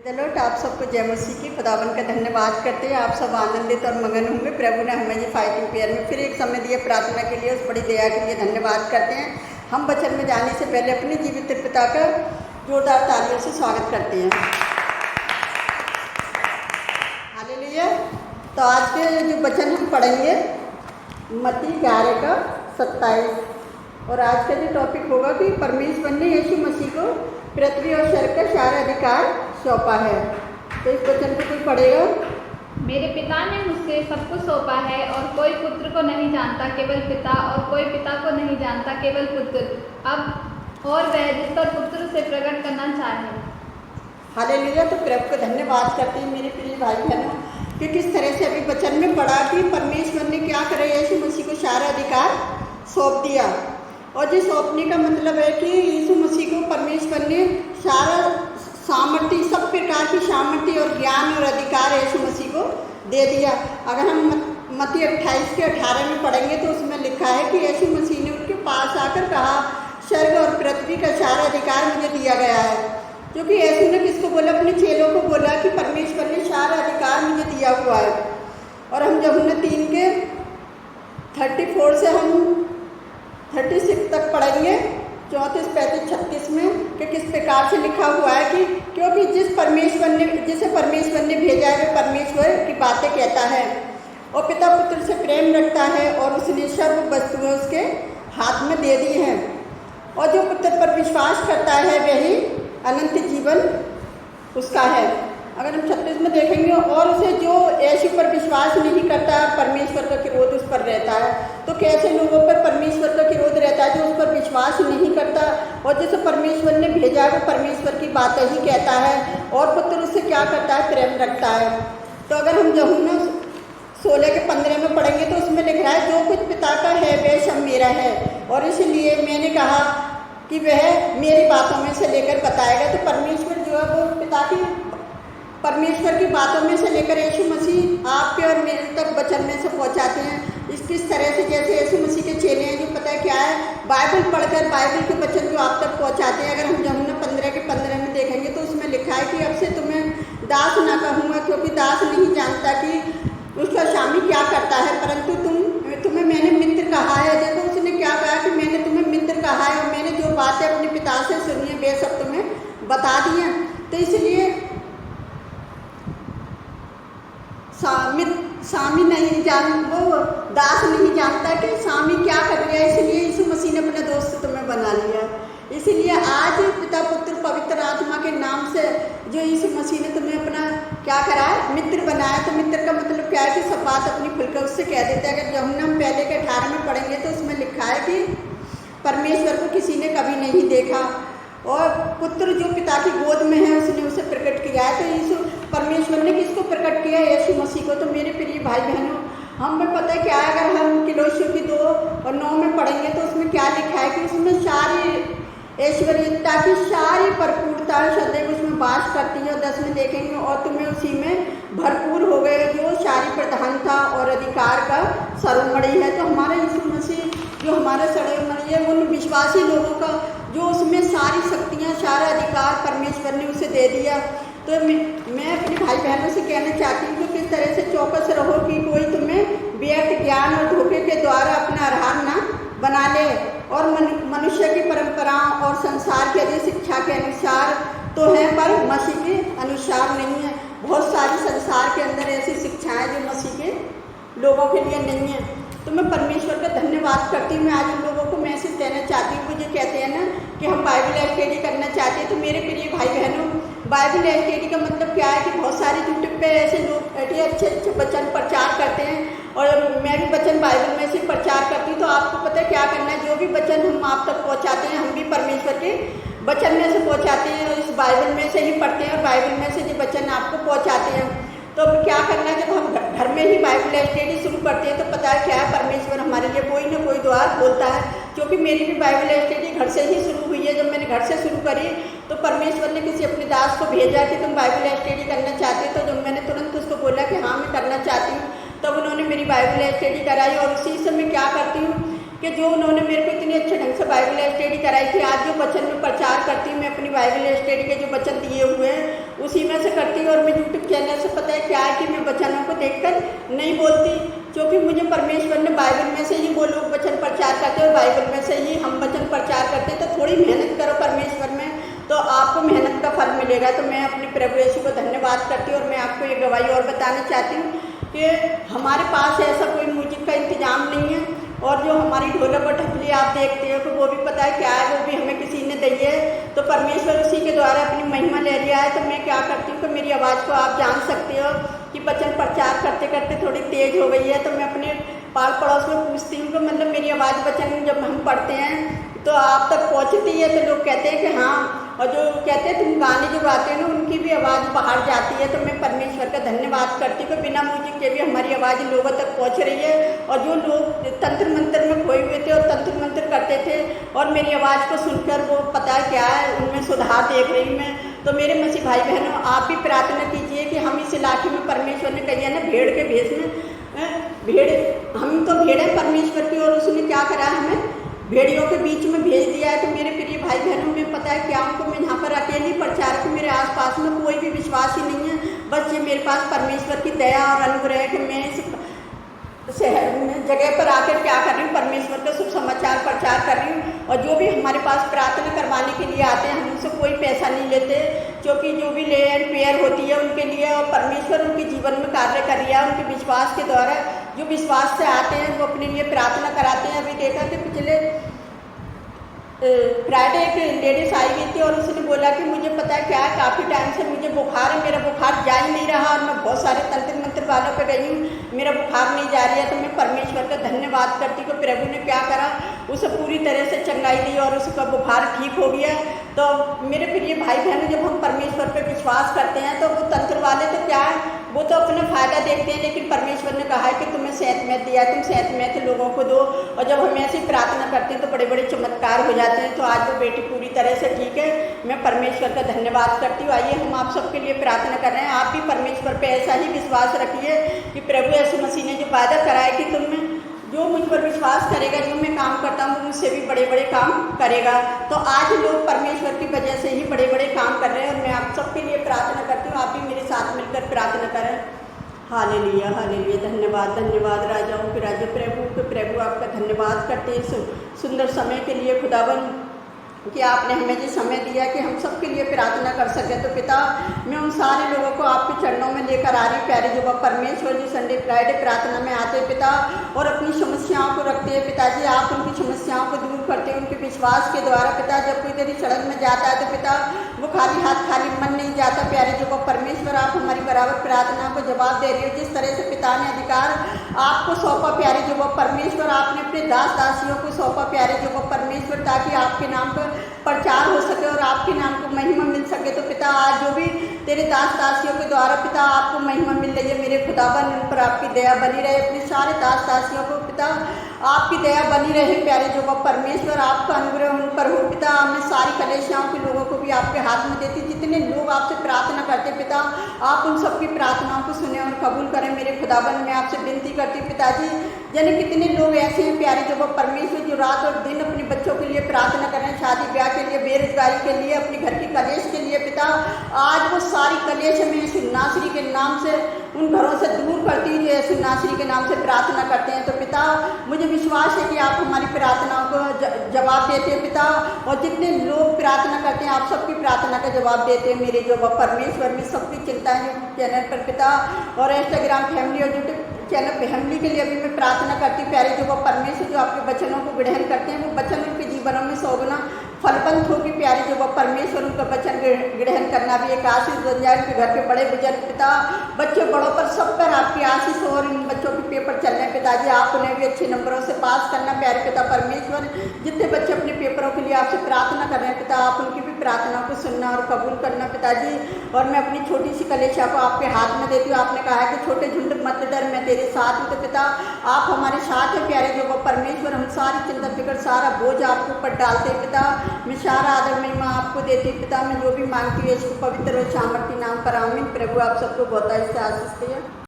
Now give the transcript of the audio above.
चलो तो आप सबको जय मसीह की खुदावन का धन्यवाद करते हैं। आप सब आनंदित और मगन होंगे। प्रभु ने हमें ये फाइटिंग पेयर में फिर एक समय दिया प्रार्थना के लिए, उस बड़ी दया के लिए धन्यवाद करते हैं। हम वचन में जाने से पहले अपने जीवित पिता का जोरदार तालियों से स्वागत करते हैं। हालेलुया। तो आज के जो वचन हम पढ़ेंगे मत्ती 11:27 और आज का जो टॉपिक होगा कि परमेश्वर ने यीशु मसीह को पृथ्वी और स्वर्ग का सारा अधिकार सौंपा है। तो इस वचन को कोई पढ़ेगा। मेरे पिता ने मुझसे सब कुछ सौंपा है और कोई पुत्र को नहीं जानता केवल पिता, और कोई पिता को नहीं जानता केवल पुत्र, अब और वह जिस पर पुत्र से प्रकट करना चाहे। हालेलुया। तो प्रभु को धन्यवाद करते हैं मेरे प्रिय भाई बहनों कि किस तरह से अभी वचन में पढ़ा कि परमेश्वर ने क्या करे, यीशु मसीह को सारा अधिकार सौंप दिया। और ये सौंपने का मतलब है कि यीशु मसीह को परमेश्वर ने सारा सामर्थ्य, सब प्रकार की सामर्थ्य और ज्ञान और अधिकार यीशु मसीह को दे दिया। अगर हम मत्ती 28:18 में पढ़ेंगे तो उसमें लिखा है कि यीशु मसीह ने उनके पास आकर कहा, स्वर्ग और पृथ्वी का सारा अधिकार मुझे दिया गया है। क्योंकि यीशु ने किसको बोला? अपने चेलों को बोला कि परमेश्वर ने सारा अधिकार मुझे दिया हुआ है। और हम यूहन्ना 3:34 से हम 36 तक पढ़ेंगे, 34, 35, 36 में कि किस प्रकार से लिखा हुआ है कि क्योंकि जिसे परमेश्वर ने भेजा है वे परमेश्वर की बातें कहता है और पिता पुत्र से प्रेम रखता है और उसने सब वस्तुएं उसके हाथ में दे दी हैं। और जो पुत्र पर विश्वास करता है वही अनंत जीवन उसका है। अगर हम 36 में देखेंगे, और उसे जो यीशु पर विश्वास नहीं करता परमेश्वर का क्रोध उस पर रहता है। तो कैसे लोगों पर परमेश्वर का क्रोध रहता है? जो उस पर विश्वास नहीं करता और जिसे परमेश्वर ने भेजा वो परमेश्वर की बातें ही कहता है और पुत्र उससे क्या करता है? प्रेम रखता है। तो अगर हम यूहन्ना 16:15 में पढ़ेंगे तो उसमें लिख रहा है, जो कुछ पिता का है वह सब मेरा है और इसलिए मैंने कहा कि वह मेरी बातों में से लेकर बताएगा। तो परमेश्वर जो है वो परमेश्वर की बातों में से लेकर यीशु मसीह आपके और मेरे तक वचन में से पहुंचाते हैं। इस किस तरह से जैसे यीशु मसीह के चेले हैं जो पता है क्या है, बाइबल पढ़कर बाइबल के वचन जो आप तक पहुंचाते हैं। अगर हम यूहन्ना 15:15 में देखेंगे तो उसमें लिखा है कि अब से तुम्हें दास ना कहूँगा, क्योंकि दास नहीं जानता कि उसका स्वामी क्या करता है, परंतु तुम्हें मैंने मित्र कहा है। देखो उसने क्या कहा कि मैंने तुम्हें मित्र कहा है और मैंने जो बातें अपने पिता से सुनी है वे सब तुम्हें बता दी हैं। तो इसलिए स्वामी नहीं वो दास नहीं जानता कि स्वामी क्या कर रहा है, इसलिए यीशु मसीह ने अपना दोस्त तुम्हें बना लिया। इसीलिए आज पिता पुत्र पवित्र आत्मा के नाम से जो यीशु मसीह ने तुम्हें अपना क्या करा है? मित्र बनाया। तो मित्र का मतलब क्या है कि सब बात अपनी खुलकर उससे कह देते हैं। अगर यूहन्ना हम पहले के 18 में पढ़ेंगे तो उसमें लिखा है कि परमेश्वर को किसी ने कभी नहीं देखा और पुत्र जो पिता की गोद में है उसने उसे प्रकट किया है। तो यीशु परमेश्वर ने किसको प्रकट किया? यीशु मसीह को। तो मेरे प्रिय भाई बहनों, हमें पता है क्या है, अगर हम किलोसियों की 2:9 में पढ़ेंगे तो उसमें क्या लिखा है कि उसमें सारी ऐश्वर्यता की सारी भरपूरता सदैव उसमें वास करती है। और 10 में देखेंगे, और तुम्हें उसी में भरपूर हो गए जो सारी प्रधानता और अधिकार का सर्वमणि है। तो हमारा यीशु मसीह जो हमारा सर्वमणि है, उन विश्वासी लोगों का जो उसमें सारी शक्तियाँ, सारा अधिकार परमेश्वर ने उसे दे दिया। तो मैं अपने भाई बहनों से कहना चाहती हूँ कि किस तरह से चौकस रहो कि कोई तुम्हें व्यर्थ ज्ञान और धोखे के द्वारा अपना आधार ना बना ले और मनुष्य की परंपराओं और संसार की अधिक शिक्षा के अनुसार तो है, पर मसीह के अनुसार नहीं है। बहुत सारी संसार के अंदर ऐसी शिक्षाएं जो मसीह के लोगों के लिए नहीं है। तो मैं परमेश्वर का धन्यवाद करती हूँ। मैं आज उन लोगों को मैसेज देना चाहती हूँ जो कहते हैं ना कि हम बाइबल स्टडी करना चाहते हैं। तो मेरे प्रिय भाई बहनों, बाइबल स्टडी का मतलब क्या है कि बहुत सारे यूट्यूब पे ऐसे लोग अच्छे वचन प्रचार करते हैं और मैं भी वचन बाइबल में से प्रचार करती हूँ। तो आपको पता है क्या करना है, जो भी वचन हम आप तक पहुँचाते हैं हम भी परमेश्वर के वचन में से पहुँचाते हैं और इस बाइबल में से ही पढ़ते हैं और बाइबल में से जो वचन आपको पहुँचाते हैं। तो क्या करना है, जब हम घर में ही बाइबल स्टडी शुरू करते हैं तो पता है क्या है, परमेश्वर हमारे लिए कोई ना कोई द्वार बोलता है। क्योंकि मेरी भी बाइबल स्टडी घर से ही शुरू हुई है। जब मैंने घर से शुरू करी तो परमेश्वर ने किसी अपने दास को भेजा कि तुम बाइबल स्टडी करना चाहते हो। तो जब मैंने तुरंत उसको बोला कि हाँ मैं करना चाहती हूँ, तब उन्होंने मेरी बाइबल स्टडी कराई। और उसी से मैं क्या करती हूँ कि जो उन्होंने मेरे को इतने अच्छे ढंग से बाइबल स्टडी कराई थी, आज जो वचन में प्रचार करती हूँ मैं अपनी बाइबल स्टडी के जो वचन दिए हुए हैं उसी में से देखकर नहीं बोलती, क्योंकि मुझे परमेश्वर ने बाइबल में से ही वो लोग वचन प्रचार करते और बाइबल में से ही हम वचन प्रचार करते। तो थोड़ी मेहनत करो परमेश्वर में, तो आपको मेहनत का फल मिलेगा। तो मैं अपने प्रभु यीशु को धन्यवाद करती हूँ। और मैं आपको एक गवाही और बताना चाहती हूँ कि हमारे पास ऐसा कोई म्यूजिक का इंतजाम नहीं है, और जो हमारी ढोलक और ढपली आप देखते हो तो वो भी पता है क्या है, वो भी हमें किसी ने दी है। तो परमेश्वर उसी के द्वारा अपनी महिमा ले लिया है। तो मैं क्या करती हूँ कि मेरी आवाज़ को आप जान सकते हो कि वचन प्रचार करते करते थोड़ी तेज़ हो गई है। तो मैं अपने पाल पड़ोस में पूछती हूँ कि मतलब मेरी आवाज़ वचन जब हम पढ़ते हैं तो आप तक पहुँचती है? तो लोग कहते हैं कि हाँ, और जो कहते हैं तुम गाने जो गाते हो ना उनकी भी आवाज़ बाहर जाती है। तो मैं परमेश्वर का धन्यवाद करती हूँ कि बिना म्यूजिक के भी हमारी आवाज़ लोगों तक पहुँच रही है। और जो लोग तंत्र मंत्र में खोए हुए थे और तंत्र मंत्र करते थे और मेरी आवाज़ को सुनकर वो पता है क्या है, उनमें सुधार देख रही मैं। तो मेरे मसीह भाई बहनों, आप भी प्रार्थना कीजिए कि हम इस इलाके में, परमेश्वर ने कही है ना भेड़ के भेष में, भेड़, हम तो भेड़ है परमेश्वर की, और उसने क्या करा है, हमें भेड़ियों के बीच में भेज दिया है। तो मेरे प्रिय भाई बहनों, में पता है क्या, उनको मैं यहाँ पर अकेली प्रचारक, मेरे आसपास में कोई भी विश्वास ही नहीं है। बस ये मेरे पास परमेश्वर की दया और अनुग्रह है कि मैं इस शहर में जगह पर आकर क्या कर रही हूँ, परमेश्वर का शुभ समाचार प्रचार कर रही हूँ। और जो भी हमारे पास प्रार्थना करवाने के लिए आते हैं, हम उनसे कोई पैसा नहीं लेते, क्योंकि जो भी ले एंड प्रेयर होती है उनके लिए, और परमेश्वर उनके जीवन में कार्य कर रहा है। उनके विश्वास के द्वारा, जो विश्वास से आते हैं वो अपने लिए प्रार्थना कराते हैं। अभी देखा कि पिछले फ्राइडे एक लेडीज आई हुई थी और उसने बोला कि मुझे पता है क्या है, काफ़ी टाइम से मुझे बुखार है, मेरा बुखार जा ही नहीं रहा, और मैं बहुत सारे तंत्र मंत्र वालों पे गई हूँ, मेरा बुखार नहीं जा रही है। तो मैं परमेश्वर का धन्यवाद करती हूँ कि प्रभु ने क्या करा, उसे पूरी तरह से चंगाई दी और उसका बुखार ठीक हो गया। तो मेरे प्रिय भाई बहनों, जब हम परमेश्वर पर विश्वास करते हैं तो वो तंत्र वाले तो क्या है, वो तो अपना फायदा देखते हैं, लेकिन परमेश्वर ने कहा है कि तुम्हें सेहतमंद दिया, तुम सेहतमंद लोगों को दो। और जब हम ऐसी प्रार्थना करते हैं तो बड़े बड़े चमत्कार हो जाते हैं। तो आज वो बेटी पूरी तरह से ठीक है, मैं परमेश्वर का धन्यवाद करती हूँ। आइए हम आप सबके लिए प्रार्थना कर रहे हैं। आप भी परमेश्वर पर ऐसा ही विश्वास रखिए कि प्रभु यीशु मसीह ने जो वादा करा है कि तुम जो मुझ पर विश्वास करेगा, जो मैं काम करता हूँ मुझसे भी बड़े बड़े काम करेगा। तो आज लोग परमेश्वर की वजह से ही बड़े बड़े काम कर रहे हैं, और मैं आप सबके लिए प्रार्थना करती हूँ। आप भी मेरे साथ मिलकर प्रार्थना करें। हालेलुया, हालेलुया, धन्यवाद, धन्यवाद राजाओं के राजा, प्रभु के प्रभु, आपका धन्यवाद करते हैं सुंदर समय के लिए खुदावन, कि आपने हमें ये समय दिया कि हम सबके लिए प्रार्थना कर सकें। तो पिता, मैं उन सारे लोगों को आपके चरणों में लेकर आ रही, प्यारे जो परमेश्वर जी संडे फ्राइडे प्रार्थना में आते हैं पिता, और अपनी समस्याओं को रखते हैं पिताजी। आप उनकी समस्याओं को दूर करते हैं उनके विश्वास के द्वारा पिता। जब कोई तेरी सड़क में जाता है तो पिता वो खाली हाथ खाली मन नहीं जाता। प्यारे जो परमेश्वर, आप हमारी बराबर प्रार्थना को जवाब दे रहे हो। जिस तरह से पिता ने अधिकार आपको सौंपा प्यारे जो परमेश्वर, आपने अपने दास दासियों को सौंपा प्यारे जो परमेश्वर, ताकि आपके नाम पर प्रचार हो सके और आपके नाम को महिमा मिल सके। तो पिता, आज जो भी तेरे दास दासियों के द्वारा पिता आपको महिमा मिल रही है, मेरे खुदावन उन पर आपकी दया बनी रहे। अपने सारे दास दासियों को पिता आपकी दया बनी रहे प्यारे जो परमेश्वर, आपका अनुग्रह उन पर हो पिता। मैं सारी कलेशाओं के लोगों को भी आपके हाथ में देती, जितने लोग आपसे प्रार्थना करते पिता, आप उन सबकी प्रार्थनाओं को सुने और कबूल करें मेरे खुदावन। मैं आपसे विनती करती पिताजी, यानी कितने लोग ऐसे हैं प्यारे जो परमेश्वर, जो रात और दिन अपने बच्चों के लिए प्रार्थना करें, शादी ब्याह के लिए, बेरोजगारी के लिए, अपने घर की कलेश के लिए पिता। आज वो सारी कलेश में यीशु नासरी के नाम से उन घरों से दूर करती है, यीशु नासरी के नाम से प्रार्थना करते हैं। तो पिता, मुझे विश्वास है कि आप हमारी प्रार्थनाओं को जवाब देते हैं पिता, और जितने लोग प्रार्थना करते हैं आप सबकी प्रार्थना का जवाब देते हैं मेरे जो परमेश्वर। में सबकी चिंता है चैनल पर पिता, और इंस्टाग्राम फैमिली और यूट्यूब चैनल फैमिली के लिए भी मैं प्रार्थना करती प्यारे जो परमेश्वर, जो आपके वचनों को ग्रहण करते हैं, वो वचन उनके जीवनों में 100 गुना फलवंत होगी प्यारे जो परमेश्वर। उनका वचन ग्रहण करना भी एक आशीष बन जाए। उनके घर के बड़े बुजुर्ग पिता, बच्चे बड़ों पर सब पर आपकी आशीष हो, और इन बच्चों के पेपर चल रहे हैं पिताजी, आप उन्हें भी अच्छे नंबरों से पास करना प्यारे पिता परमेश्वर। जितने बच्चे अपने पेपरों के लिए आपसे प्रार्थना कर रहे हैं पिता, आप उनकी भी प्रार्थना को सुनना और कबूल करना पिताजी। और मैं अपनी छोटी सी कलेशा को आपके हाथ में देती हूँ। आपने कहा है कि छोटे झुंड मत डर, मैं तेरे साथ हूँ। तो पिता, आप हमारे साथ हैं प्यारे जो परमेश्वर। हम सारी चिंता फिक्र, सारा बोझ आपके ऊपर डालते हैं पिता। मैं सारा आदर महिमा आपको देती पिता। मैं जो भी मांगती हूँ इसको पवित्र और सामर्थ्य नाम पर आमीन। प्रभु आप सबको बहुत आशीष दे।